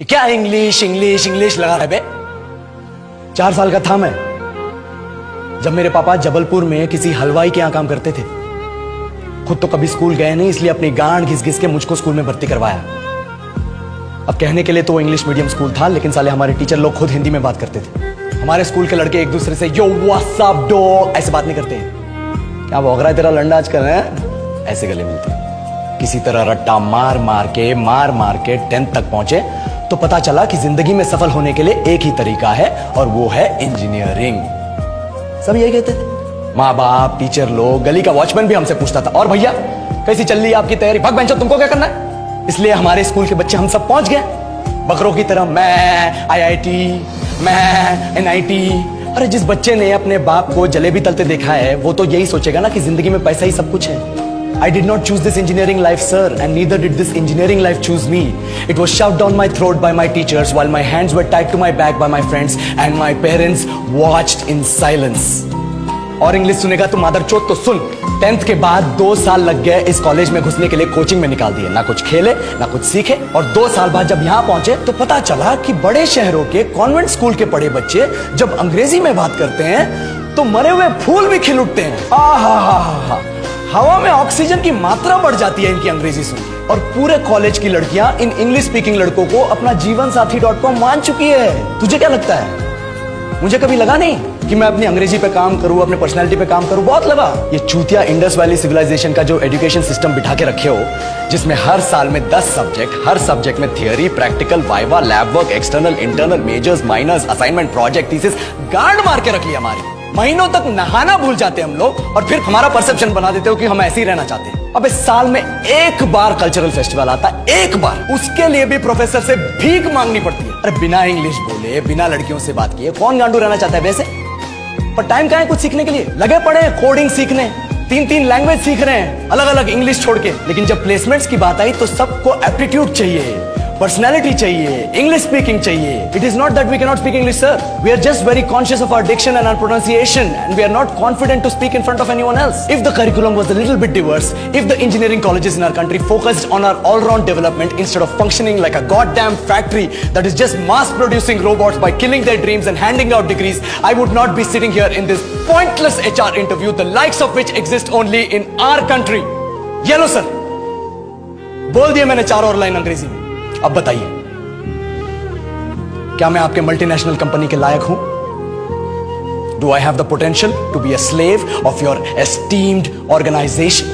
क्या English English English लगा है बे? 4 साल का था मैं जब मेरे पापा जबलपुर में किसी हलवाई के यहां काम करते थे। खुद तो कभी स्कूल गए नहीं, इसलिए अपनी गांड घिस घिस के मुझको स्कूल में भर्ती करवाया। अब कहने के लिए तो वो इंग्लिश मीडियम स्कूल था, लेकिन साले हमारे टीचर लोग खुद हिंदी में बात करते थे। हमारे स्कूल के लड़के एक दूसरे से यो व्हाट्स अप डॉग ऐसे बात नहीं करते हैं। क्या भौंक रहा है तेरा लंडा आजकल है? ऐसे गले मिलते हैं। किसी तरह रट्टा मार मार के 10th तक पहुंचे तो पता चला कि जिंदगी में सफल होने के लिए एक ही तरीका है और वो है इंजीनियरिंग। सब यही कहते थे, माँ बाप, टीचर लोग, गली का वॉचमैन भी हमसे पूछता था, और भैया कैसी चल रही है आपकी तैयारी? भाग बेंचो, तुमको क्या करना है? इसलिए हमारे स्कूल के बच्चे हम सब पहुंच गए बकरों की तरह। मैं IIT, मैं NIT। अरे जिस बच्चे ने अपने बाप को जलेबी तलते देखा है वो तो यही सोचेगा ना कि जिंदगी में पैसा ही सब कुछ है। I did not choose this engineering life, sir, and neither did this engineering life choose me. It was shoved down my throat by my teachers while my hands were tied to my back by my friends and my parents watched in silence. और English सुनेगा तो मादरचोद तो सुन। 10th के बाद 2 साल लग गए इस कॉलेज में घुसने के लिए, कोचिंग में निकाल दिए। ना कुछ खेले ना कुछ सीखे, और 2 साल बाद जब यहाँ पहुंचे तो पता चला कि बड़े शहरों के कॉन्वेंट स्कूल के पढ़े बच्चे जब अंग्रेजी में बात करते हैं तो मरे हुए फूल भी खिल उठते हैं। आहा, हवा में ऑक्सीजन की मात्रा बढ़ जाती है इनकी अंग्रेजी सुन के। और पूरे कॉलेज की लड़कियां इन इंग्लिश स्पीकिंग लड़कों को अपना जीवनसाथी.com मान चुकी है। तुझे क्या लगता है? मुझे कभी लगा नहीं कि मैं अपनी अंग्रेजी पे काम करूं, अपने पर्सनालिटी पे काम करूं। बहुत लगा। ये चूतिया इंडस वैली सिविलाइजेशन का जो एजुकेशन सिस्टम बिठा के रखे हो, जिसमें हर साल में 10 सब्जेक्ट, हर सब्जेक्ट में theory, practical, viva, lab work, external, internal, majors, minors, assignment, project, thesis, गांड मार के रख लिया हमारी। महीनों तक नहाना भूल जाते हम लोग और फिर हमारा परसेप्शन बना देते हो कि हम ऐसे ही रहना चाहते हैं। अब इस साल में एक बार कल्चरल फेस्टिवल आता है, एक बार, उसके लिए भी प्रोफेसर से भीख मांगनी पड़ती है। अरे बिना इंग्लिश बोले, बिना लड़कियों से बात किए कौन गांडू रहना चाहता है वैसे? पर टाइम कहां है कुछ सीखने के लिए? लगे पड़े हैं कोडिंग सीखने, 3 लैंग्वेज सीख रहे हैं अलग अलग इंग्लिश छोड़ के। लेकिन जब प्लेसमेंट्स की बात आई तो सबको एप्टीट्यूड चाहिए, पर्सनैलिटी चाहिए, इंग्लिश स्पीकिंग चाहिए। It is not that we can not speak English, sir. We are just very conscious of our diction and our pronunciation and we are not confident to speak in front of anyone else. If the curriculum was a little bit diverse, if the engineering colleges in our country focused on our all round development instead of functioning like a goddamn factory that is just mass producing robots by killing their dreams and handing out degrees, I would not be sitting here in this pointless HR interview, the likes of which exist only in our country. ये लो sir, बोल दिया मैंने 4 और line अंग्रेजी में। अब बताइए, क्या मैं आपके मल्टीनेशनल कंपनी के लायक हूं? Do I have the potential to be a slave of your esteemed organization?